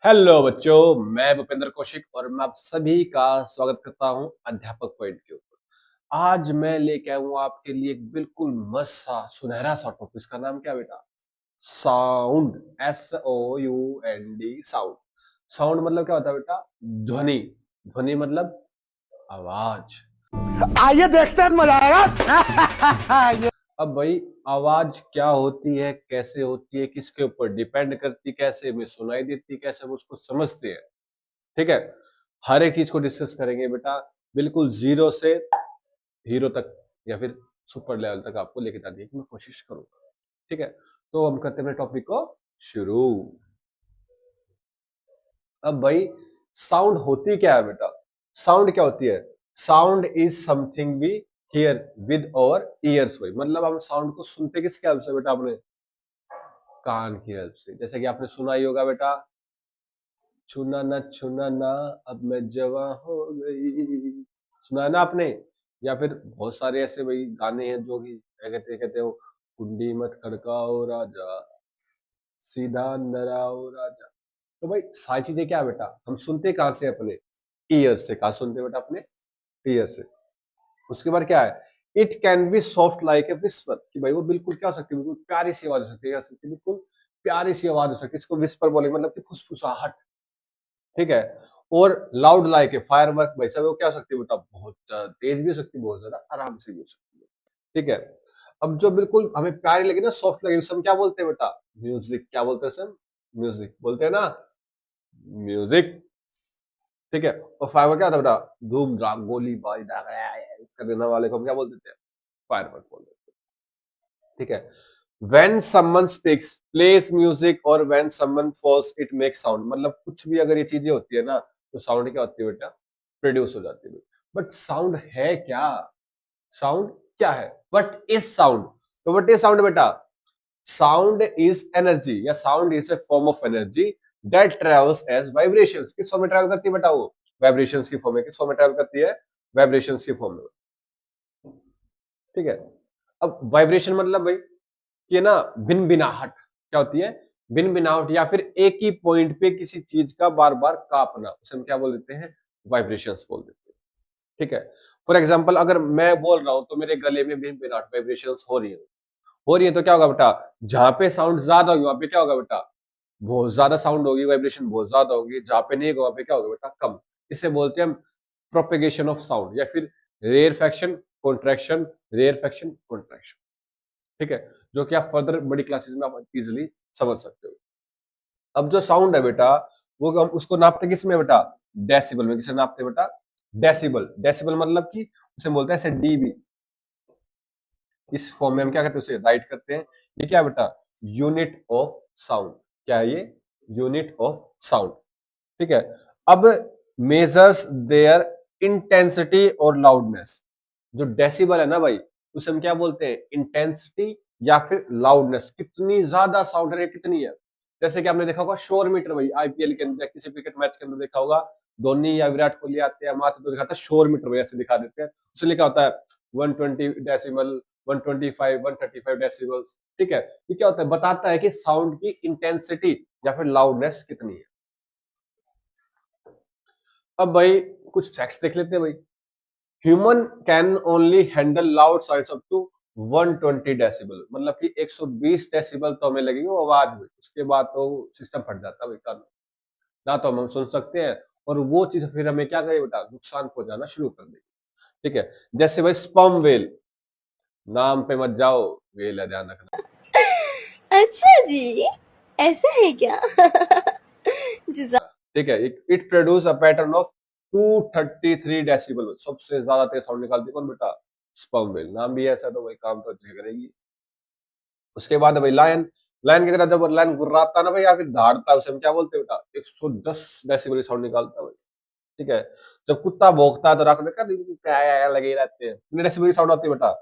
Hello बच्चों, मैं भूपेंद्र कौशिक और मैं आप सभी का स्वागत करता हूं अध्यापक पॉइंट के ऊपर। आज मैं लेके आया हूं आपके लिए एक बिल्कुल मस्त सा सुनहरा सा टॉपिक। इसका नाम क्या बेटा? साउंड। SOUND sound. साउंड मतलब क्या होता है बेटा? ध्वनि। ध्वनि मतलब आवाज। आइए देखते हैं, मजा आएगा। अब भाई, आवाज क्या होती है, कैसे होती है, किसके ऊपर डिपेंड करती, कैसे हमें सुनाई देती, कैसे हम उसको समझते हैं, ठीक है। हर एक चीज को डिस्कस करेंगे बेटा, बिल्कुल जीरो से हीरो तक या फिर सुपर लेवल तक आपको लेके जाने की मैं कोशिश करूंगा, ठीक है। तो हम करते हैं टॉपिक को शुरू। अब भाई, साउंड होती क्या है बेटा? साउंड क्या होती है? Sound is something we hear with our ears. भाई मतलब हम साउंड को सुनते किसके हेल्प से बेटा? अपने कान की हेल्प से। जैसे कि आपने सुना ही होगा बेटा, छूना ना अब मैं जवां हो गई। सुना है ना आपने? या फिर बहुत सारे ऐसे भाई गाने हैं जो कि कहते हो, कुंडी मत खड़काओ राजा, सीधा अंदर आओ राजा। तो भाई सारी चीजें क्या है बेटा? हम सुनते कहां से? अपने ईयर से। कहा सुनते बेटा? अपने ईयर से। उसके बाद क्या है? It can be soft like a whisper, कि भाई वो बिल्कुल क्या हो सकती है? बिल्कुल प्यारी सी आवाज हो सकती है, बिल्कुल प्यारी सी आवाज हो सकती है। इसको विस्पर बोलेंगे, मतलब कि फुसफुसाहट, ठीक है। और लाउड लाइक है फायरवर्क। भाई साहब वो क्या हो सकती है बेटा? बहुत तेज भी हो सकती है, बहुत ज्यादा आराम से भी हो सकती है, ठीक है। अब जो बिल्कुल हमें प्यारी लगे ना, सॉफ्ट लगे, उसे हम क्या बोलते हैं बेटा? म्यूजिक। क्या बोलते हैं सर? म्यूजिक बोलते हैं ना, म्यूजिक, ठीक है। और फायरवर्क क्या होता है बेटा? धूम धाम गोली बारी कर देने वाले को हम क्या बोल देते हैं? फायरवर्क बोल देते हैं, ठीक है। When someone speaks, plays music or when someone falls, it makes sound। मतलब कुछ भी अगर ये चीजें होती है ना, तो साउंड क्या होती है बेटा? प्रोड्यूस हो जाती है। बट साउंड है क्या? साउंड क्या है? What is sound? तो वट इज साउंड बेटा? साउंड इज एनर्जी, या sound is a form of energy that travels as vibrations. किस फॉर्म में ट्रेवल करती है बेटा? वो वाइब्रेशंस की फॉर्म में। किस फॉर्म में ट्रेवल करती है? वाइब्रेशंस की फॉर्म में, ठीक है। अब वाइब्रेशन मतलब भाई कि ना, भिन भिनाहट क्या होती है? भिन भिनाहट, या फिर एक ही पॉइंट पे किसी चीज का बार बार कांपना, उसे हम क्या बोल देते हैं? वाइब्रेशंस बोल देते हैं, ठीक है। फॉर एग्जाम्पल, अगर मैं बोल रहा हूं तो मेरे गले में भिन भिनाहट वाइब्रेशंस हो रही है तो क्या होगा बेटा? जहां पे साउंड ज्यादा होगी वहां पे क्या होगा बेटा? बहुत ज्यादा साउंड होगी, वाइब्रेशन बहुत ज्यादा होगी। जहां पे नहीं होगा वहां पे क्या होगा बेटा? कम। इसे बोलते हैं हम प्रोपेगेशन ऑफ साउंड, या फिर रेयरफेक्शन कॉन्ट्रैक्शन, रेयरफेक्शन कॉन्ट्रैक्शन, ठीक है। जो कि आप फर्दर बड़ी क्लासेस में आप इजिली समझ सकते हो। अब जो साउंड है बेटा, वो हम उसको नापते किस में बेटा? डेसिबल में। किसे नापते हैं बेटा? डेसिबल। डेसिबल मतलब कि उसे बोलते हैं ऐसे डीबी। इस फॉर्म में हम क्या करते हैं? उसे राइट करते हैं। ये क्या बेटा? Unit of sound. क्या है ये? यूनिट ऑफ साउंड, ठीक है। अब मेजर्स देयर इंटेंसिटी और लाउडनेस। जो डेसिबल है ना भाई, उसे हम क्या बोलते हैं? इंटेंसिटी या फिर लाउडनेस। कितनी ज्यादा साउंड है, कितनी है। जैसे कि आपने देखा होगा शोर मीटर, भाई आईपीएल के अंदर किसी क्रिकेट मैच के अंदर देखा होगा, धोनी या विराट कोहली आते हैं माथे तो दिखाता है शोर मीटर, भाई ऐसे दिखा देते हैं। उसे लिखा होता है 120 डेसिबल, 125, 135 डेसिबल्स, ठीक है। ये क्या होता है? बताता है कि साउंड की इंटेंसिटी या फिर लाउडनेस कितनी है। अब भाई कुछ फैक्ट्स देख लेते हैं भाई। Human can only handle loud sounds up to 120 decibel. मतलब कि 120 डेसिबल तो हमें लगेगी वो आवाज में, उसके बाद तो सिस्टम फट जाता है भाई कान। ना तो हम सुन सकते हैं, और वो चीज फिर हमें क्या करे बेटा? नुकसान पहुंचाना शुरू कर देगी, ठीक है। जैसे भाई स्पर्म वेल, नाम पे मत जाओ, वेल है ध्यान रखना। अच्छा जी, ऐसा है क्या? जी ठीक है। It produce a pattern of 233 decibel. सबसे ज्यादा तेज साउंड निकालती है कौन बेटा? Sperm whale. नाम भी ऐसा, तो भाई काम तो अच्छे करेगी। उसके बाद भाई लायन। लायन क्या करता है? जब लायन गुर्राता है ना भाई, या फिर दहाड़ता है, उसे हम क्या बोलते हैं बेटा? 110 डेसिबल साउंड निकालता है भाई, ठीक है। जब कुत्ता भौंकता है तो रात में क्या लगे रहते हैं। कितने डेसिबल की साउंड आती है बेटा?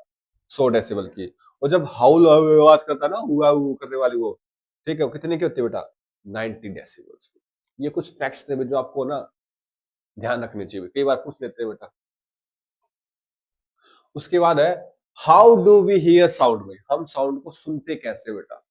100 डेसिबल की। और जब हाउल आवाज करता है ना, हुआ करने वाली वो, ठीक है, वो कितने की होती है बेटा? 90 डेसिबल की। ये कुछ फैक्ट्स थे जो आपको ना ध्यान रखने चाहिए, कई बार पूछ लेते हैं बेटा। उसके बाद है, how do we hear sound. में हम साउंड को सुनते कैसे बेटा?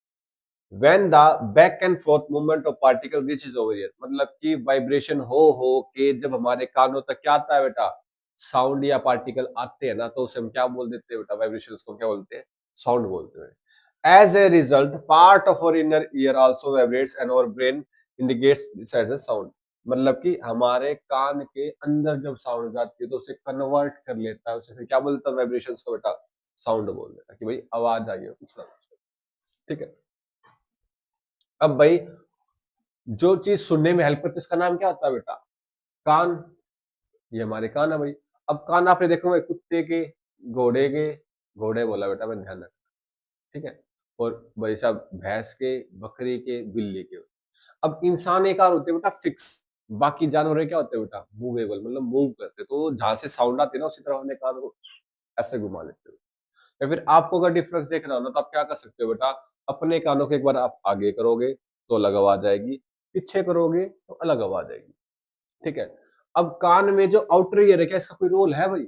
When the back and forth movement of particle reaches over ear, मतलब कि वाइब्रेशन हो के जब हमारे कानों तक क्या आता है बेटा, साउंड या पार्टिकल आते हैं ना, तो उसे हम क्या बोल देते हैं बेटा, वाइब्रेशन को क्या बोलते हैं, साउंड बोलते हैं। As a result part of our inner ear also vibrates and our brain indicates this as a sound, मतलब कि हमारे कान के अंदर जब साउंड जाती है तो उसे कन्वर्ट कर लेता है, उसे फिर क्या बोलता है, वाइब्रेशंस को बेटा साउंड बोल देता है कि भाई आवाज आई है कुछ ना कुछ। ठीक है, अब भाई जो चीज सुनने में हेल्प करती है उसका नाम क्या होता है बेटा, कान। ये हमारे कान है भाई। अब कान आपने देखो भाई, कुत्ते के, घोड़े के, घोड़े बोला बेटा मैं, ध्यान रखना। ठीक है, और भाई साहब भैंस के, बकरी के, बिल्ली के। अब इंसान एक और होते हैं बेटा फिक्स, बाकी जानवर क्या होते हैं बेटा, मूवेबल, मतलब मूव करते हैं। तो जहां से साउंड आती है ना उसी तरह हमने कान को ऐसे घुमा लेते हो। या फिर आपको अगर डिफरेंस देखना हो ना तो आप क्या कर सकते हो बेटा, अपने कानों के एक बार आप आगे करोगे तो अलग आवाज आएगी, पीछे करोगे तो अलग आवाज आएगी। ठीक है, अब कान में जो आउटर ईयर है, क्या इसका कोई रोल है भाई?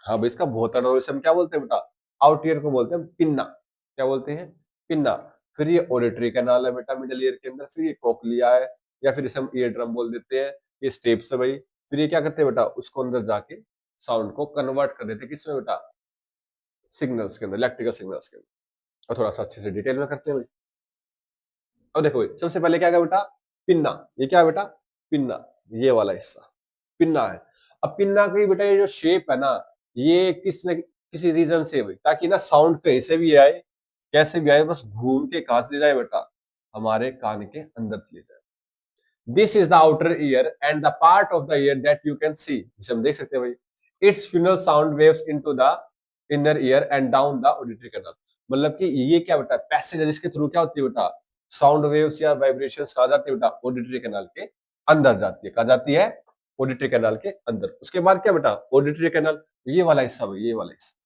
हाँ भाई, इसका बहुत बड़ा रोल। इसे हम क्या बोलते हैं बेटा, आउट ईयर को बोलते हैं पिन्ना। क्या बोलते हैं, पिन्ना। फिर ये ऑडिटरी कैनाल है बेटा मिडल ईयर के अंदर, फिर ये कोक्लिया है, या फिर इसे हम ईयर ड्रम बोल देते हैं। ये स्टेप्स है भाई। फिर ये क्या करते हैं बेटा, उसको अंदर जाके साउंड को कन्वर्ट कर देते हैं किसमें बेटा, सिग्नल्स के अंदर, इलेक्ट्रिकल सिग्नल्स के अंदर। और थोड़ा सा अच्छे से डिटेल में करते हैं भाई। अब देखो भाई, सबसे पहले क्या है बेटा, पिन्ना। ये क्या है बेटा, पिन्ना, ये वाला हिस्सा पिन्ना है। अब पिन्ना की बेटा ये जो शेप है ना, ये किस न किसी रीजन से भाई, ताकि ना साउंड कहीं से भी आए, कैसे भी आए, बस घूम के कहां से जाए बेटा, हमारे कान के अंदर चले जाए। This is the outer ear and the part of the year that you can see, जिसे हम देख सकते हैं भाई। It's funnel sound waves into the inner ear and down the auditory canal, मतलब कि ये क्या बेटा, पैसेज है जिसके थ्रू क्या होती है बेटा, साउंड वेव्स या वाइब्रेशंस कहा जाती है बेटा, ऑडिटरी कैनाल के अंदर जाती है। कहा जाती है, ऑडिटरी कैनाल के अंदर। उसके बाद क्या बेटा, ऑडिटरी कैनाल, ये वाला हिस्सा भाई, ये वाला हिस्सा,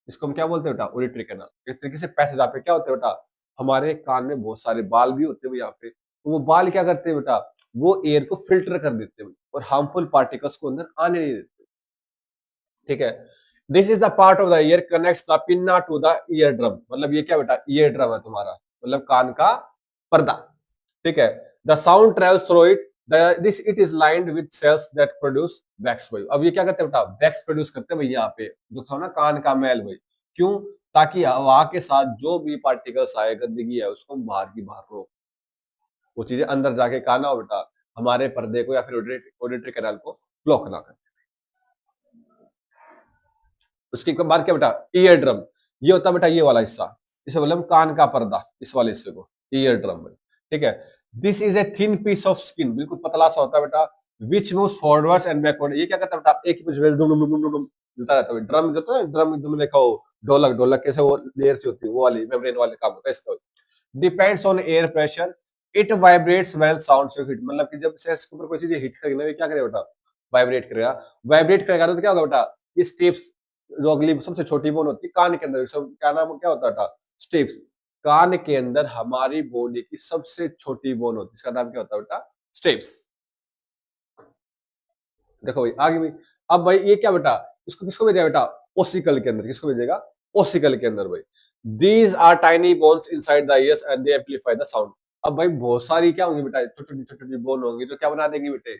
इसको हम क्या बोलते हैं बेटा, ऑडिटरी कैनाल। एक तरीके से पैसेज यहाँ पे क्या होते हैं बेटा, हमारे कान में बहुत सारे बाल भी होते हैं यहाँ पे। तो वो बाल क्या करते हैं बेटा, वो एयर को फिल्टर कर देते हैं और हार्मफुल पार्टिकल्स को अंदर आने नहीं देते। ठीक है, this is the part of the ear connects the pinna to the ear drum, मतलब ये क्या बेटा, ईयर ड्रम है तुम्हारा, मतलब कान का पर्दा। ठीक है, the sound travels through it, this it is lined with cells that produce wax भाई। अब ये क्या करते हैं बेटा, वैक्स प्रोड्यूस करते हैं भाई यहाँ पे, जो था ना कान का मैल भाई। क्यों, ताकि हवा के साथ जो भी पार्टिकल्स आए, गंदगी है, उसको बाहर की बाहर रोक, वो चीजें अंदर जाके कहा ना हो बेटा, हमारे पर्दे को या फिर ऑडिटरी कैनाल को ब्लॉक ना कर। उसके बाद क्या बेटा, ईयर ड्रम। ये होता है बेटा ये वाला हिस्सा, इसे बोले हम कान का पर्दा, इस वाले हिस्से को ईयर ड्रम में। ठीक है, this is a thin piece of skin, बिल्कुल पतला सा होता है बेटा, which moves forwards and backward. ये क्या करता है बेटा, एक ही डुम डुम डुम डुम चलता रहता है। ड्रम जो होता है, ड्रम तुमने देखा हो, ढोलक, ढोलक कैसे वो लेयर से होती है, वो वाली मेम्ब्रेन वाले काम होता है इसका। Depends on air pressure, it vibrates when sound से हिट, मतलब कि जब से इसके ऊपर कोई चीज हिट करेगी ना, ये क्या करेगा बेटा, वाइब्रेट करेगा। वाइब्रेट करेगा तो क्या होगा बेटा, ये स्टेप्स, जो अगली सबसे छोटी बोन होती है कान के अंदर, सब क्या नाम क्या होता था, स्टेप्स। कान के अंदर हमारी बॉडी की सबसे छोटी बोन होती है, इसका नाम क्या होता है बेटा, स्टेप्स। देखो भाई आगे भाई, अब भाई ये क्या बेटा, इसको किसको भेजेगा बेटा, ओसिकल के अंदर, किसको भेजेगा, ओसिकल के अंदर भाई। These are tiny bones inside the ears and they amplify the sound. अब भाई बहुत सारी क्या होंगी बेटा, छोटी छोटी बोन होंगी, जो क्या बना देंगी बेटे,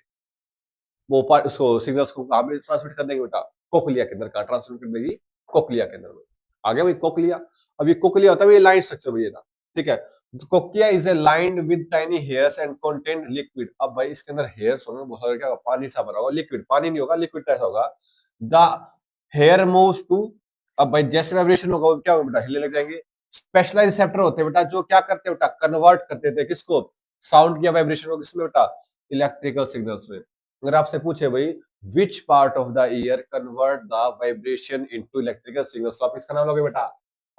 वो पार्ट, उसको सिग्नल्स को कहां पे ट्रांसमिट कर देंगे बेटा, कोक्लिया के अंदर। कहां ट्रांसमिट कर देगी, कोक्लिया के अंदर। आ गया भाई कोक्लिया। अब ये कोक्लिया होता है ये लाइन स्ट्रक्चर भैया ना। ठीक है, तो cochlea is a lined with tiny hairs and contain liquid. अब भाई इसके अंदर हेयर्स होंगे बहुत सारे, क्या होगा, पानी सा भरा होगा, लिक्विड, पानी नहीं होगा, लिक्विड कैसा होगा। द हेयर मूव्स टू, अब भाई जैसे वाइब्रेशन होगा वो क्या होगा बेटा, हिले लग जाएंगे। स्पेशलाइज रिसेप्टर होते हैं बेटा, जो क्या करते हैं बेटा, कन्वर्ट करते थे किसको, साउंड या वाइब्रेशन को किसमें बेटा, इलेक्ट्रिकल सिग्नल्स में। अगर आपसे पूछे भाई which part of the year convert the vibration into electrical signals, तो आप इसका नाम लोगे बेटा,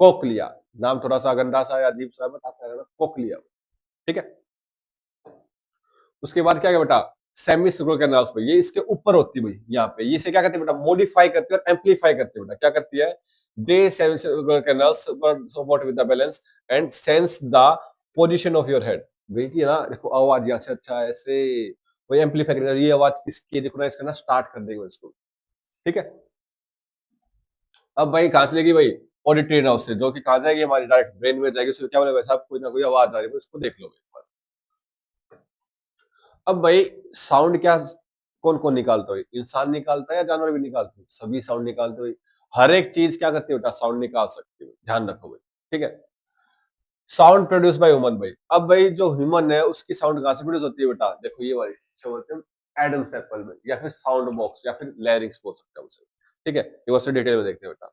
कोक्लिया। नाम थोड़ा सा गंदा सा या अजीब सा, बट आपका कोक्लिया। ठीक है, उसके बाद क्या है बेटा, सेमी सर्कुलर कैनाल्स पे, ये इसके ऊपर होती है भाई यहाँ पे। ये से क्या करते हैं बेटा, मॉडिफाई करते हैं और एम्पलीफाई करते हैं बेटा। क्या करती है, they semi circular canals support with the balance and sense the position of your head. भाई की ना देखो आवाज यहाँ से अच्छा ऐसे, वही एम्पलीफाई करता है, ये आवाज इसकी रिकॉग्नाइज करना स्टार्ट कर देगा इसको। ठीक है, अब भाई कहां से लेगी भाई, ऑडिटरी नर्व से, जो कि कहा जाएगी हमारी डायरेक्ट ब्रेन में जाएगी। उसको क्या बोले भाई साहब, कोई ना कोई आवाज आ रही है, उसको देख लो। अब भाई साउंड क्या कौन कौन निकालता है? इंसान निकालता है या जानवर भी निकालते हैं? सभी साउंड निकालते हैं। हर एक चीज क्या करती है बेटा, साउंड निकाल सकती है। ध्यान रखो भाई, ठीक है। साउंड प्रोड्यूस बाय ह्यूमन भाई। अब भाई जो ह्यूमन है उसकी साउंड कहां से प्रोड्यूस होती है बेटा? देखो ये वाली जो बोलते हैं एडम्स एप्पल में, या फिर साउंड बॉक्स, या फिर लैरिंक्स बोल सकते हैं उसे, ठीक है। ये वो डिटेल में देखते हैं बेटा।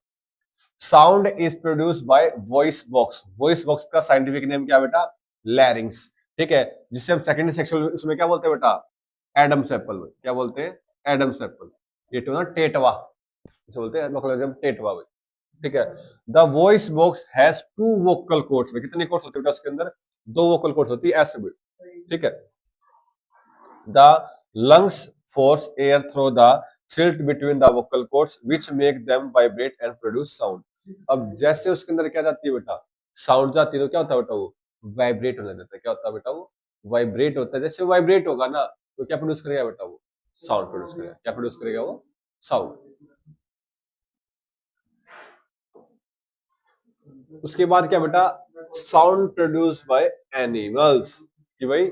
Sound is produced by voice box. Voice box का साइंटिफिक नेम क्या बेटा? लैरिंग्स, ठीक है। जिससे हम सेकेंडरी सेक्सुअल उसमें क्या बोलते हैं बेटा? एडम्स एप्पल में। क्या बोलते हैं? Adam's apple. ये तो ना टेटवा, इसे बोलते हैं लोकल टेटवा भाई, ठीक है। The voice box has two vocal cords में। कितनी कॉर्ड्स होती है बेटा उसके अंदर? दो वोकल कॉर्ड्स होती है ऐसे भी, ठीक है। The lungs force air through the silt between the vocal cords which make them vibrate and produce sound. अब जैसे उसके अंदर क्या जाती है बेटा? साउंड जाती है, तो क्या होता है बेटा? वो वाइब्रेट होने देता है। क्या होता है बेटा? वो वाइब्रेट होता है। जैसे वाइब्रेट होगा ना, तो क्या प्रोड्यूस करेगा बेटा? वो साउंड प्रोड्यूस करेगा। क्या प्रोड्यूस करेगा? वो साउंड। उसके बाद क्या बेटा? Sound produce by animals. कि भाई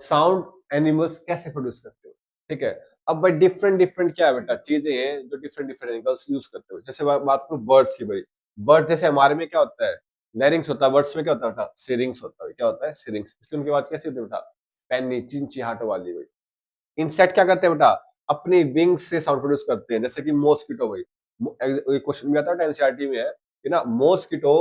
साउंड एनिमल्स कैसे प्रोड्यूस करते हो, ठीक है। अब भाई डिफरेंट डिफरेंट क्या है बेटा, चीजें हैं जो डिफरेंट डिफरेंट एनिमल्स यूज करते हो। जैसे बात करूं बर्ड्स की भाई। बर्ड जैसे हमारे में क्या होता है? लैरिंग्स होता है, बर्ड्स में क्या होता है बेटा? सिरिंग्स होता है। क्या होता है? सिरिंग्स। इसलिए उनकी आवाज कैसी होती है बेटा? पैनी चिंचिहाट वाली भाई। इंसेक्ट क्या करते हैं बेटा? अपनी विंग्स से साउंड प्रोड्यूस करते हैं। जैसे कि मॉस्किटो भाई, क्वेश्चन भी आता है एनसीईआरटी में, है कि ना मॉस्किटो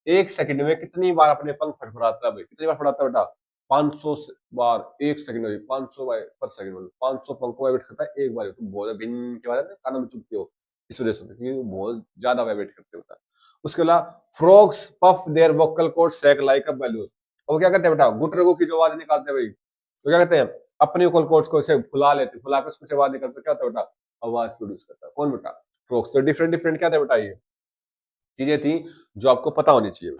एक सेकंड में कितनी बार अपने पंख फड़फड़ाता है भाई? कितनी बार फड़ाता है बेटा? 500 बार एक सेकंड में। 500 बार पर सेकंड में 500 पंखों वाइब्रेट करता है एक बार। तो बहुत भिन्न के बाद कानों में चुभती हो इस वजह से, क्योंकि वो बहुत ज्यादा वाइब्रेट करते होता है। उसके अलावा frogs puff their vocal cord sac like a balloon. और वो क्या करते हैं बेटा? गुटरगो की जो आवाज निकालते हैं भाई, तो क्या कहते हैं? अपने वोकल कॉर्ड्स को ऐसे फुला लेते, फुला कर उसमें से आवाज निकलती है। क्या होता है बेटा? आवाज प्रोड्यूस करता है। कौन बेटा? फ्रॉग्स। तो डिफरेंट डिफरेंट क्या था बेटा? ये चीजें थी जो आपको पता होनी चाहिए।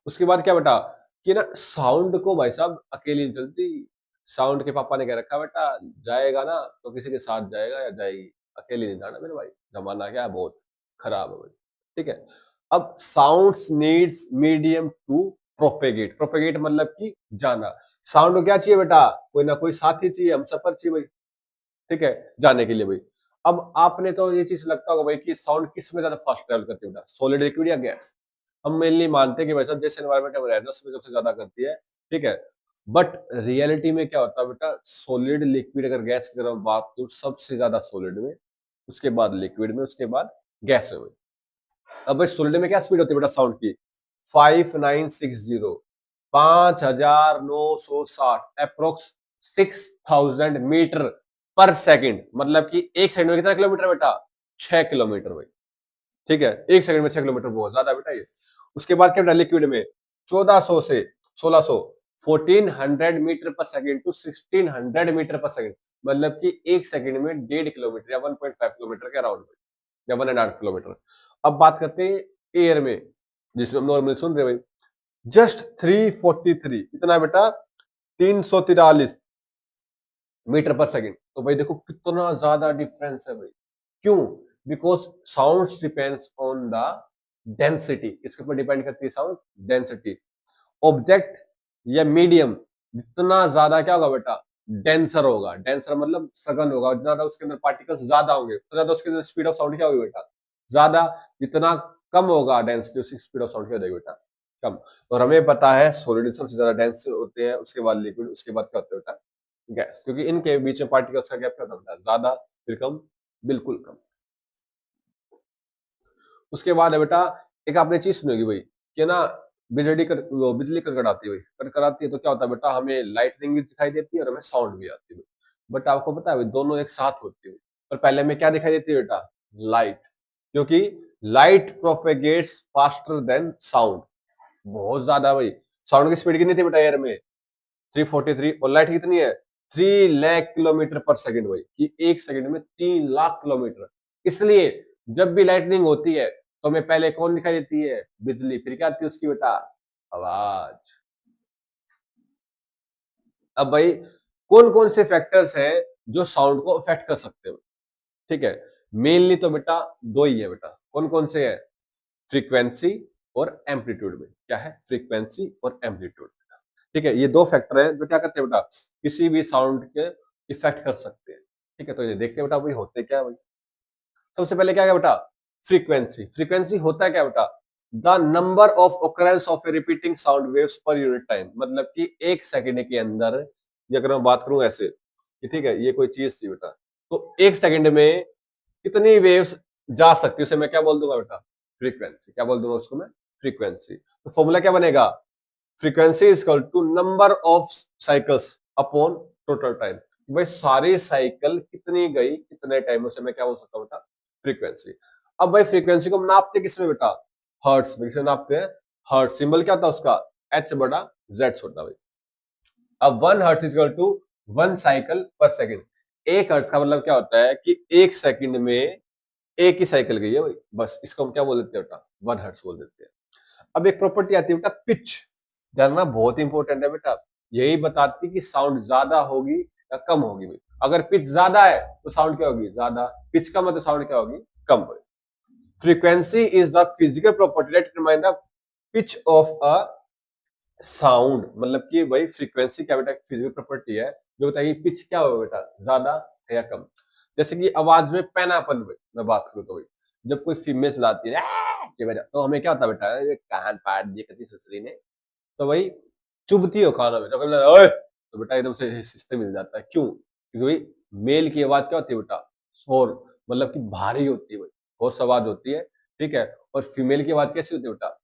उसके बाद क्या बेटा? कि ना साउंड को भाई साहब अकेली नहीं चलती। साउंड के पापा ने कह रखा बेटा, जाएगा ना तो किसी के साथ जाएगा या जाएगी, अकेले नहीं जाना मेरे भाई। जमाना क्या है, बहुत खराब है भाई, ठीक है। अब sounds needs medium to propagate. Propagate मतलब कि जाना। साउंड को क्या चाहिए बेटा? कोई ना कोई साथी चाहिए, हम सफर चाहिए भाई, ठीक है, जाने के लिए भाई। अब आपने तो ये चीज लगता होगा भाई कि साउंड किस में ज्यादा फास्ट ट्रेवल करती है बेटा? सॉलिड, लिक्विड या गैस? हम मेनली मानते हैं कि भाई साहब जैसे एनवायरमेंट में रहना उसमें सबसे ज्यादा करती है, ठीक है। बट रियलिटी में क्या होता है बेटा? सॉलिड, लिक्विड, अगर गैस की अगर हम बात तो सबसे ज्यादा सॉलिड में, उसके बाद लिक्विड में, उसके बाद गैस में। अब भाई सॉलिड में क्या स्पीड होती है बेटा साउंड की? 5960, 5960 अप्रोक्स 6000 मीटर पर सेकंड। मतलब कि एक सेकंड में कितना किलोमीटर बेटा? 6 किलोमीटर भाई, ठीक है। एक सेकंड में 6 किलोमीटर बहुत ज्यादा बेटा ये। उसके बाद क्या बेटा? लिक्विड में 1400 से 1600, 1400 मीटर पर सेकंड टू 1600 मीटर पर सेकंड। मतलब कि एक सेकंड में 1.5 किलोमीटर या 1.5 किलोमीटर के अराउंड या 1.5 किलोमीटर। अब बात करते हैं एयर में, जिसमें हम नॉर्मली सुन रहे भाई, जस्ट 343, इतना बेटा 343 मीटर पर सेकंड। तो भाई देखो कितना ज्यादा डिफरेंस है भाई। क्यों? Because sound depends on the density. इसके ऊपर डिपेंड करती है साउंड डेंसिटी। ऑब्जेक्ट या मीडियम जितना ज्यादा क्या होगा बेटा? डेंसर होगा। डेंसर मतलब सघन होगा। ज्यादा उसके अंदर पार्टिकल्स ज्यादा होंगे तो ज्यादा उसके अंदर स्पीड ऑफ साउंड क्या होगी बेटा? ज्यादा। जितना कम होगा डेंसिटी, उसकी स्पीड ऑफ साउंड क्या हो जाएगी बेटा? कम। और हमें पता है सॉलिड सबसे ज्यादा डेंस होते हैं, उसके बाद लिक्विड, उसके बाद क्या होता है बेटा? गैस। क्योंकि इनके बीच में पार्टिकल्स का गैप क्या होता है? ज्यादा, फिर कम, बिल्कुल कम। उसके बाद है बेटा, एक आपने चीज सुनी होगी भाई कि ना बिजली कड़कड़ आती है भाई। कड़कड़ आती है तो क्या होता है बेटा? हमें लाइटनिंग भी दिखाई देती है और हमें साउंड भी आती है। बट आपको पता है भाई दोनों एक साथ होती है। पर पहले में क्या दिखाई देती है बेटा? लाइट। क्योंकि लाइट प्रोपेगेट्स फास्टर देन साउंड, बहुत ज्यादा भाई। साउंड की स्पीड कितनी थी बेटा एयर में? 343। और लाइट कितनी है? 3 लाख किलोमीटर पर सेकंड भाई, कि एक सेकंड में 3 लाख किलोमीटर। इसलिए जब भी लाइटनिंग होती है तो हमें पहले कौन दिखाई देती है? बिजली। फिर क्या आती है उसकी बेटा? आवाज। अब भाई कौन कौन से फैक्टर्स हैं जो साउंड को अफेक्ट कर सकते हो? ठीक है, मेनली तो बेटा दो ही है बेटा। कौन कौन से है? फ्रीक्वेंसी और एम्पलीट्यूड में। क्या है? फ्रीक्वेंसी और एम्पलीट्यूड। ठीक है, ये दो फैक्टर है जो क्या करते हैं बेटा, किसी भी साउंड के इफेक्ट कर सकते हैं। ठीक है, तो ये देखते हैं बेटा भाई होते क्या है भाई। सबसे पहले क्या है बेटा? फ्रीक्वेंसी। फ्रीक्वेंसी होता है क्या बेटा? The number of occurrence of A repeating sound waves per unit time, मतलब कि एक सेकंड के अंदर, ये अगर मैं बात करूं ऐसे कि ठीक है ये कोई चीज थी बेटा, तो एक सेकंड में कितनी वेव्स जा सकती है उसे मैं क्या बोल दूंगा बेटा? फ्रीक्वेंसी। क्या बोल दूंगा उसको मैं? फ्रीक्वेंसी। तो फॉर्मूला क्या बनेगा? Frequency is equal to number of cycles upon total time. भाई सारी साइकिल कितनी गई कितने टाइम से मैं क्या बोल सकता हूँ बेटा? फ्रीक्वेंसी। अब भाई फ्रीक्वेंसी को हम नापते किसमें बेटा? हर्ट्स में। किसमें नापते हैं? हर्ट्स। सिंबल क्या होता है उसका? एच बड़ा जेड होता है भाई। अब 1 hertz is equal to 1 cycle per second. 1 hertz का मतलब क्या होता है कि एक सेकंड में एक ही साइकिल गई है भाई, बस इसको हम क्या बोल देते हैं बेटा? 1 हर्ट्स बोल देते हैं। अब एक प्रॉपर्टी आती है बेटा पिच, जानना बहुत इंपॉर्टेंट है बेटा। यही बताती है कि साउंड ज्यादा होगी या कम होगी भाई। अगर पिच ज्यादा है तो साउंड क्या होगी? ज्यादा। पिच कम है तो साउंड क्या होगी? कम होगी। Frequency is the physical property that determine the pitch of a sound, मतलब कि भाई फ्रीक्वेंसी क्या बेटा? फिजिकल प्रॉपर्टी है जो बताएगी पिच क्या होगा बेटा, ज्यादा है या कम। जैसे कि आवाज में पैनापन भाई मैं बात करूं तो भाई जब कोई फीमेल सुनाती है ये बेटा, तो हमें क्या होता है बेटा? ये कान फाड़ दिए कती ससुरी ने, तो भाई चुभती हो कानों में, तो कहना ओए, तो बेटा एकदम से सिस्टम मिल जाता है। क्यों? क्योंकि भाई मेल की आवाज क्या होती है बेटा? शोर, मतलब कि भारी होती है भाई, होर्स आवाज होती है। ठीक है, और फीमेल की आवाज कैसी होती है बेटा?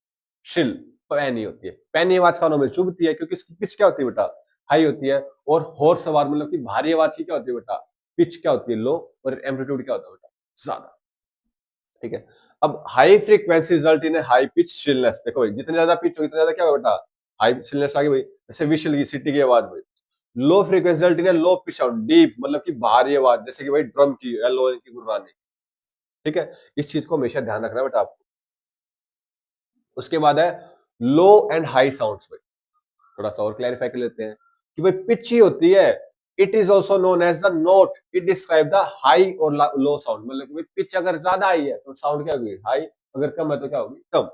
शिल, पैनी होती है। पैनी आवाज कानों में चुभती है क्योंकि इसकी पिच क्या होती है बेटा? हाई होती है। और होर्स आवाज मतलब कि भारी आवाज की क्या होती है बेटा? पिच क्या होती है? लो। और एम्पलीट्यूड क्या होता है बेटा? ज्यादा। ठीक है, अब high frequency result in high pitch shrillness. देखो भाई जितनी ज्यादा पिच होगी उतना ज्यादा क्या होगा बेटा? हाई शिलनेस आ गई भाई, जैसे विशल की सिटी की आवाज भाई। लो फ्रीक्वेंसी रिजल्ट इन लो पिच साउंड डीप, मतलब कि भारी आवाज, जैसे कि भाई ड्रम की या लोअर की गुर्राने। ठीक है, इस चीज को हमेशा ध्यान रखना बेटा आपको। उसके बाद है लो एंड हाई साउंड्स भाई, थोड़ा सा और क्लैरिफाई कर लेते हैं कि भाई पिच ही होती है। It is also known as the note, it describe the high और लो साउंड, मतलब कि पिच अगर ज्यादा आई है तो साउंड क्या होगी? हाई। अगर कम है तो क्या होगी? कम।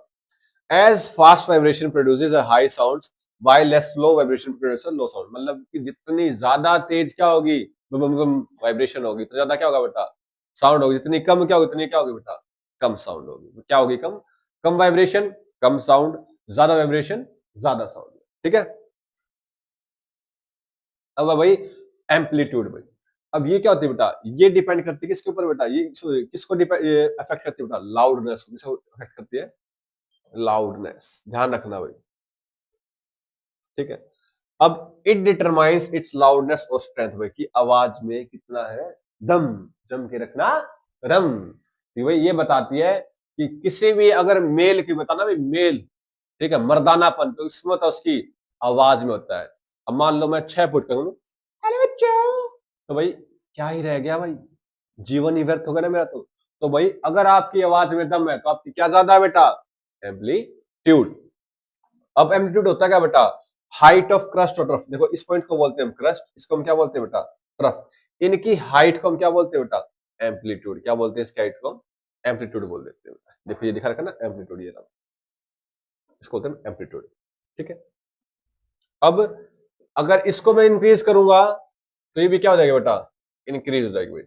As fast vibration produces a high sound while less slow vibration produces a low sound, मतलब कि जितनी ज्यादा तेज क्या होगी? वाइब्रेशन होगी तो ज्यादा क्या होगा बेटा? साउंड होगी। जितनी कम क्या होगी? उतनी क्या होगी बेटा? कम साउंड होगी। क्या होगी? कम। कम वाइब्रेशन कम साउंड, ज्यादा वाइब्रेशन ज्यादा साउंड। ठीक है, अब भाई एम्पलीट्यूड भाई, अब ये क्या होती है बेटा? ये डिपेंड करती है किसके ऊपर बेटा? ये किसको अफेक्ट करती है बेटा? लाउडनेस को। किसको अफेक्ट करती है? लाउडनेस। ध्यान रखना भाई। ठीक है, अब इट डिटरमाइंस इट्स लाउडनेस और स्ट्रेंथ भाई, कि आवाज में कितना है दम। जम के रखना रम। कि भाई ये बताती है कि किसी भी अगर मेल की बताना भाई मेल, ठीक है, मर्दानापन तो इसमें होता है उसकी आवाज में होता है। अब मान लो मैं 6 फुट का हूं, हेलो बच्चों, तो भाई क्या ही रह गया भाई? जीवन ही व्यर्थ होगा ना मेरा। तो भाई अगर आपकी आवाज में दम है तो आपकी क्या ज्यादा है बेटा? एम्पलीट्यूड। अब एम्पलीट्यूड होता है क्या बेटा? हाइट ऑफ क्रस्ट और ट्रफ। देखो इस पॉइंट को बोलते हैं हम क्रस्ट, इसको हम क्या बोलते हैं बेटा? ट्रफ। इनकी हाइट को हम क्या बोलते हैं बेटा? एम्पलीट्यूड। क्या बोलते हैं इसकी हाइट को? एम्पलीट्यूड बोल देते हैं बेटा। देखो ये दिखा रखा ना एम्पलीट्यूड, ये रहा, इसको बोलते हैं एम्पलीट्यूड। ठीक है, अब अगर इसको मैं इंक्रीज करूंगा तो ये भी क्या हो जाएगा बेटा? इंक्रीज हो जाएगी भाई।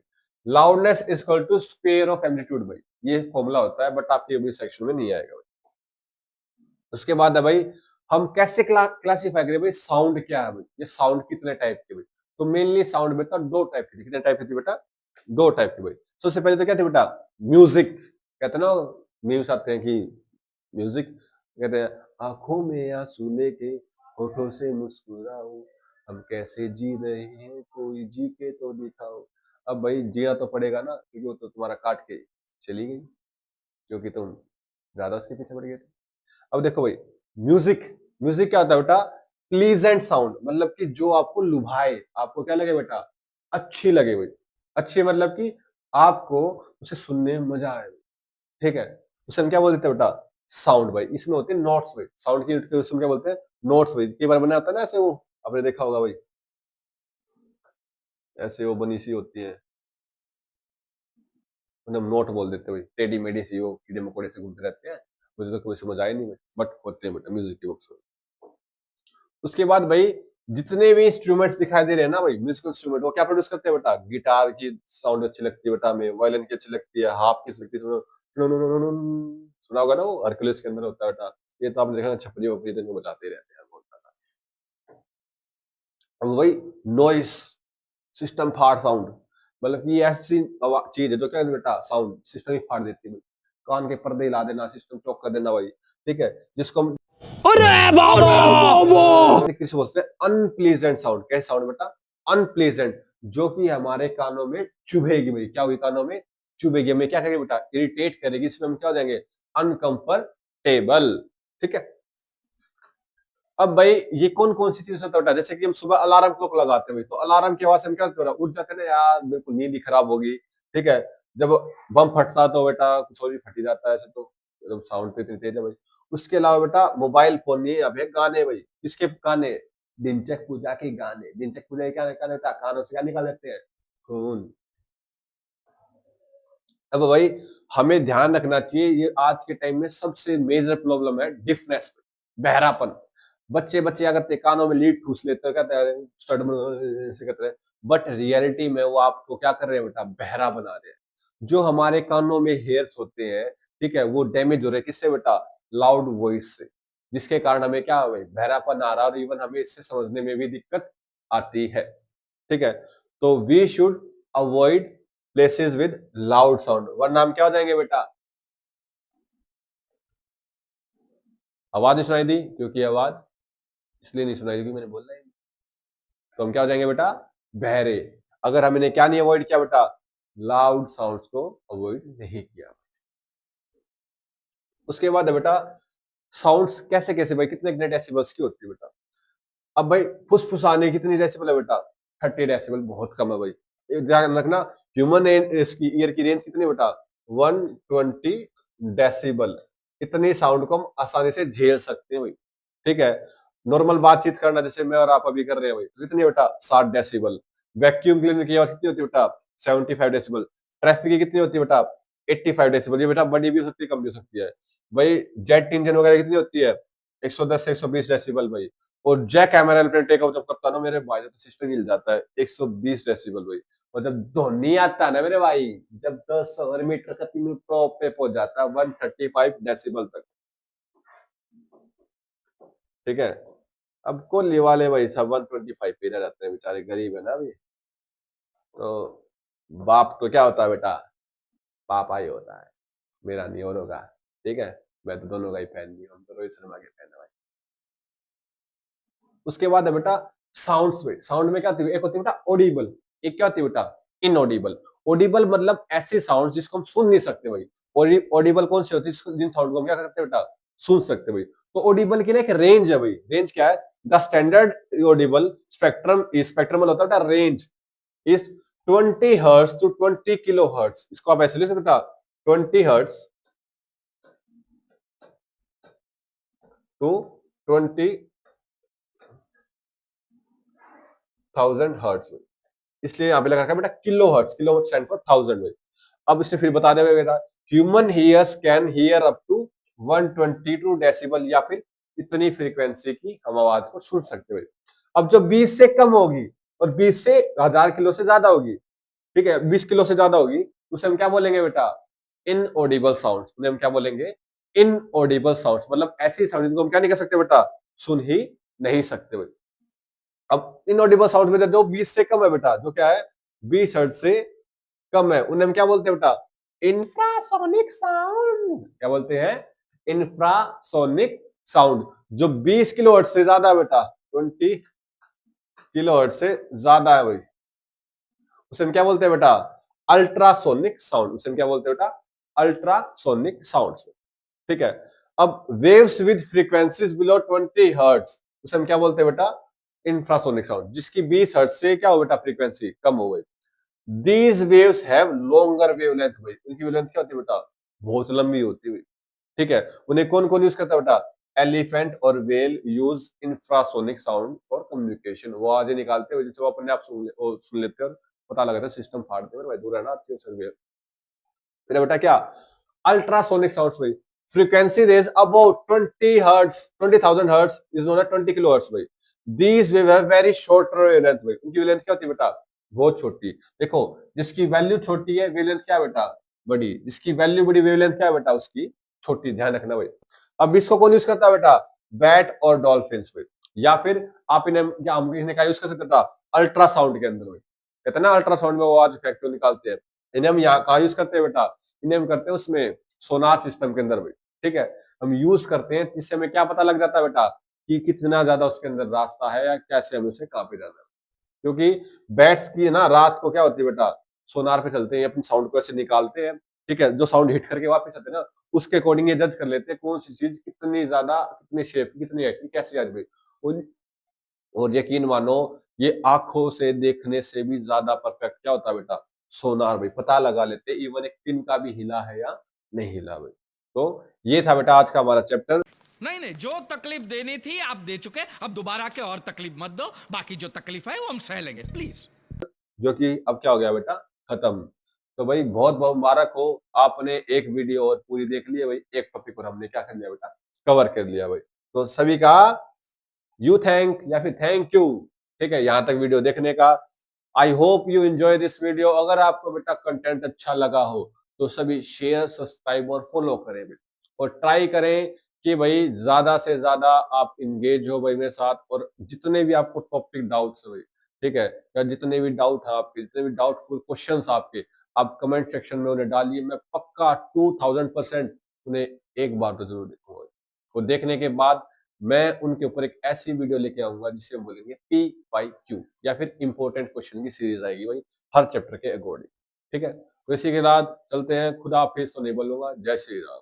Loudness is equal to square of amplitude भाई, ये फॉर्मूला होता है बट आपके अभी सेक्शन में नहीं आएगा भाई। उसके बाद है भाई हम कैसे क्लासिफाई करें भाई साउंड क्या है भाई? ये साउंड कितने टाइप के भाई? तो मेनली साउंड बेटा दो टाइप की थी। कितने टाइप की थी बेटा? दो टाइप की भाई। सबसे पहले तो क्या थे बेटा? म्यूजिक। कहते हैं ना, मीम्स आते हैं कि म्यूजिक, कहते हैं आंखों में आंसू लेके होठों से मुस्कुराओ, हम कैसे जी रहे हैं कोई जी के तो दिखाओ। अब भाई जीना तो पड़ेगा ना, क्योंकि वो तो तुम्हारा काट के चली गई, क्योंकि तुम ज्यादा उसके पीछे पड़ गए थे। अब देखो भाई म्यूजिक, म्यूजिक क्या होता है बेटा? प्लीजेंट साउंड, मतलब कि जो आपको लुभाए, आपको क्या लगे बेटा? अच्छी लगे भाई। अच्छी मतलब कि आपको उसे सुनने में मजा आए। ठीक है, उसे हम क्या बोलते हैं बेटा? साउंड भाई। इसमें होते हैं नोट्स भाई, साउंड की उसमें क्या बोलते हैं? नोट्स भाई। कई बार बना होता है ना ऐसे, वो आपने देखा होगा भाई, ऐसे वो बनी सी होती है, उन्हें हम नोट बोल देते हैं भाई। टेडी मेडी सी वो कीड़े मकोड़े से घूमते रहते हैं, मुझे तो कभी समझ आया नहीं भाई, बट होते हैं बेटा म्यूजिक की बुक्स में। उसके बाद भाई जितने भी इंस्ट्रूमेंट्स दिखाई दे रहे हैं ना भाई, म्यूजिकल इंस्ट्रूमेंट, वो क्या प्रोड्यूस करते हैं बेटा? गिटार की साउंड अच्छी लगती है बेटा हमें, वायलिन की अच्छी लगती है, हार्प की अच्छी लगती है, सुना होगा ना, वो हरकुलिस के अंदर होता है बेटा। ये तो आपने देखा ना, छपरी वपरी दिन को बजाते रहते हैं बहुत ज्यादा। अब वही नॉइस, सिस्टम फाड़ साउंड, मतलब कि ये ऐसी चीज है जो क्या है बेटा, साउंड सिस्टम ही फाड़ देती है। कान के पर्दे हिला देना, सिस्टम चौक कर देना भाई, ठीक है, जिसको हम किसी बोलते हैं अनप्लीजेंट साउंड। कैसे साउंड बेटा? अनप्लीजेंट, जो कि हमारे कानों में चुभेगी भाई। क्या होगी? कानों में चुभेगी, हमें क्या करेगी बेटा? इरिटेट करेगी, इसमें हम क्या हो जाएंगे? अनकंफर्टेबल, ठीक है। अब भाई ये कौन कौन सी चीज होता है बेटा? जैसे कि हम सुबह अलार्म क्लॉक लगाते हैं भाई, तो अलार्म की आवाज से हम क्या करते हैं? उठ जाते हैं ना यार, बिल्कुल नींद ही खराब होगी, ठीक है। जब बम फटता तो बेटा कुछ और भी फट ही जाता है ऐसे, तो एकदम साउंड पे इतनी तेज है भाई। उसके अलावा बेटा मोबाइल फोन में अब है गाने भाई, किसके गाने? दिनचक पूजा के गाने। दिनचक पूजा के क्या गाने बेटा? कानों से क्या निकाल देते हैं? खून। अब भाई हमें ध्यान रखना चाहिए, ये आज के टाइम में सबसे मेजर प्रॉब्लम है, डिफनेस, बहरापन। बच्चे बच्चे अगर ते कानों में लीड ठूस लेते हैं, कहते हैं स्टड ऐसे कहते हैं, बट रियलिटी में वो आपको क्या कर रहे हैं बेटा? बहरा बना रहे हैं। जो हमारे कानों में हेयर्स होते हैं, ठीक है, वो डैमेज हो रहे हैं, किससे बेटा? लाउड वॉइस से, जिसके कारण हमें क्या भाई? बहरापन आ रहा है, और इवन हमें इससे समझने में भी दिक्कत आती है, ठीक है। तो we should avoid places with loud sound, वरना हम क्या हो जाएंगे बेटा? आवाज नहीं सुनाई दी, क्योंकि आवाज इसलिए नहीं सुनाई दी क्योंकि मैंने बोला ही नहीं। तो हम क्या हो जाएंगे बेटा? बहरे। अगर हमने क्या नहीं अवॉइड किया बेटा? लाउड साउंड्स को अवॉइड नहीं किया। उसके बाद है बेटा साउंड्स कैसे कैसे भाई, कितने कितने डेसिबल्स की होती है बेटा? अब भाई फुसफुसाने कितनी डेसिबल है बेटा? 30 डेसिबल, बहुत कम है भाई। ध्यान रखना, ह्यूमन इसकी ईयर की रेंज कितनी बेटा? 120 डेसिबल। इतनी साउंड को हम आसानी से झेल सकते हैं भाई, ठीक है। नॉर्मल बातचीत करना जैसे मैं और आप अभी कर रहे हैं भाई, तो कितनी बेटा? 60 डेसिबल। वैक्यूम क्लीनर की आवाज कितनी होती है बेटा? 75 डेसिबल। ट्रैफिक की कितनी होती है बेटा? 85 डेसिबल। ये बेटा बड़ी भी हो सकती है, कम भी हो सकती है भाई। जेट इंजन वगैरह कितनी होती है? 110 से 120 डेसिबल भाई। और jackhammer aeroplane take off जब करता है ना मेरे भाई, तो सिस्टम हिल जाता है, 120 डेसिबल भाई। और जब ध्वनि आता है ना मेरे भाई, जब 10 मीटर का 3 टॉप पे पहुंच जाता है 135 डेसिबल तक, ठीक है। अब कोहली वाले भाई सब 125 पे रह जाते हैं, बेचारे गरीब है ना अभी। तो बाप तो क्या होता है बेटा? पापा ही होता है, मेरा नहीं और होगा, ठीक है। मैं तो दोनों का ही फैन नहीं हूँ, हम तो रोहित शर्मा के फैन है भाई। उसके बाद है बेटा साउंड्स में। साउंड में क्या होती है? एक होती है बेटा ऑडिबल, एक क्या होती है बेटा? इनऑडिबल। ऑडिबल मतलब ऐसे साउंड जिसको हम सुन नहीं सकते भाई। ऑडिबल कौन से होती है? जिन साउंड को हम क्या करते हैं बेटा? सुन सकते भाई। तो ऑडिबल की ना एक रेंज है भाई। रेंज क्या है? The standard audible spectrum is, spectrum होता है बेटा range, is 20 hertz to 20 kilohertz. इसको आप ऐसे लिख सकते बेटा, 20 हर्ट्ज टू 20,000 हर्ट्ज। इसलिए यहाँ पे लगा रखा है बेटा kilohertz, kilo stand for 1000 में। अब इसने फिर बता दिया बेटा, human hears can hear up to 122 decibel, या फिर इतनी फ्रीक्वेंसी की हम आवाज को सुन सकते हैं। अब जो 20 से कम होगी और 20 से 1000 किलो से ज्यादा होगी, ठीक है, 20 किलो से ज्यादा होगी, उसे हम क्या बोलेंगे बेटा? Inaudible sounds. उन्हें हम क्या बोलेंगे? इनऑडिबल साउंड्स, मतलब ऐसी साउंड जिनको हम क्या नहीं कर सकते बेटा? सुन ही नहीं सकते भाई। अब इनऑडिबल साउंड में जो 20 से कम है बेटा, जो क्या है 20 हर्ट्ज से कम है, उन्हें हम क्या बोलते हैं बेटा? Infrasonic sound. क्या बोलते हैं? Infrasonic sound. जो 20 किलो हर्ट्ज से ज्यादा है बेटा, 20 किलो हर्ट्ज से ज्यादा है भाई, उसे हम क्या बोलते हैं बेटा? Ultrasonic sound. उसे हम क्या बोलते हैं बेटा? अल्ट्रासोनिक साउंड, ठीक है। अब waves with frequencies below 20 hertz, उसे हम क्या बोलते हैं बेटा? Infrasonic sound. जिसकी 20 हर्ट्ज से क्या हो बेटा? फ्रीक्वेंसी कम हो गई। These waves have longer wavelength भाई। उनकी वेवलेंथ क्या होती है बेटा? बहुत लंबी होती है, ठीक है। उन्हें कौन कौन यूज करता है बेटा? एलिफेंट और well use infrasonic sound for communication. वो आवाजें निकालते हुए जिससे वो अपने आप सुन लेते हैं, पता लगाता है, सिस्टम फाड़ते हैं भाई, दूर रहना अच्छी सर्वे। फिर बेटा क्या? अल्ट्रासोनिक साउंड्स भाई। frequency range about 20 hertz, 20,000 hertz is known as 20 kilohertz भाई. These wave have very shorter wavelength भाई. उनकी wavelength क्या होती है बेटा? बहुत छोटी. देखो जिसकी वैल्यू छोटी है wavelength क्या है बेटा? बड़ी. जिसकी वैल्यू बड़ी wavelength क्या है बेटा? उसकी छोटी. ध्यान रखना भाई. अब इसको कौन यूज करता है बेटा? बैट और डॉल्फिन्स भाई. या फिर आप इन्हें क्या हम इन्हें क्या यूज कर सकते हैं? अल्ट्रासाउंड के अंदर भाई. कहते हैं ना अल्ट्रासाउंड में वो आज इफेक्ट निकालते हैं. इन्हें हम यहाँ कहाँ यूज करते हैं बेटा? इन्हें हम करते हैं उसमें सोनार सिस्टम के अंदर भाई. ठीक है, हम यूज करते हैं जिससे हमें क्या पता लग जाता है बेटा कि कितना ज्यादा उसके अंदर रास्ता है या कैसे हमें उसे कहाँ पे जाना है. क्योंकि बैट्स की ना रात को क्या होती है बेटा, सोनार पे चलते हैं, अपनी साउंड को ऐसे निकालते हैं. ठीक है, जो साउंड हिट करके वापस आते हैं ना, उसके अकॉर्डिंग ये जज कर लेते हैं कौन सी चीज कितनी ज्यादा, कितनी शेप, कितनी हाइट की, कैसी आज भाई. और यकीन मानो ये आंखों से देखने से भी ज्यादा परफेक्ट क्या होता है बेटा? सोनार भाई. पता लगा लेते इवन एक पिन का भी हिला है या नहीं हिला भाई. तो ये था बेटा आज का हमारा चैप्टर. नहीं नहीं, जो तकलीफ देनी थी आप दे चुके, अब दोबारा के और तकलीफ मत दो, बाकी जो तकलीफ है वो हम सह लेंगे, प्लीज. जो कि अब क्या हो गया बेटा? खत्म. तो भाई बहुत बहुत मुबारक हो, आपने एक वीडियो और पूरी देख ली है भाई. एक टॉपिक और हमने क्या कर लिया बेटा? कवर कर लिया भाई. तो सभी का यू थैंक या फिर थैंक यू. ठीक है, यहां तक वीडियो देखने का. I hope you enjoy this video. अगर आपको बेटा कंटेंट अच्छा लगा हो तो सभी शेयर, सब्सक्राइब और फॉलो करें बेटा. और ट्राई करें कि भाई ज्यादा से ज्यादा आप इंगेज हो भाई मेरे साथ. और जितने भी आपको टॉपिक डाउट्स है भाई, ठीक है, या जितने भी डाउट है आपके, जितने भी डाउटफुल क्वेश्चंस आपके, आप कमेंट सेक्शन में उन्हें डालिए. मैं पक्का 2000% उन्हें एक बार तो जरूर देखूंगा. और देखने के बाद मैं उनके ऊपर एक ऐसी वीडियो लेके आऊंगा जिसे हम बोलेंगे PYQ या फिर इंपॉर्टेंट क्वेश्चन की सीरीज आएगी भाई हर चैप्टर के अकॉर्डिंग. ठीक है, तो इसी के साथ चलते हैं. खुदा हाफिज तो नहीं बोलूंगा. जय श्री राम.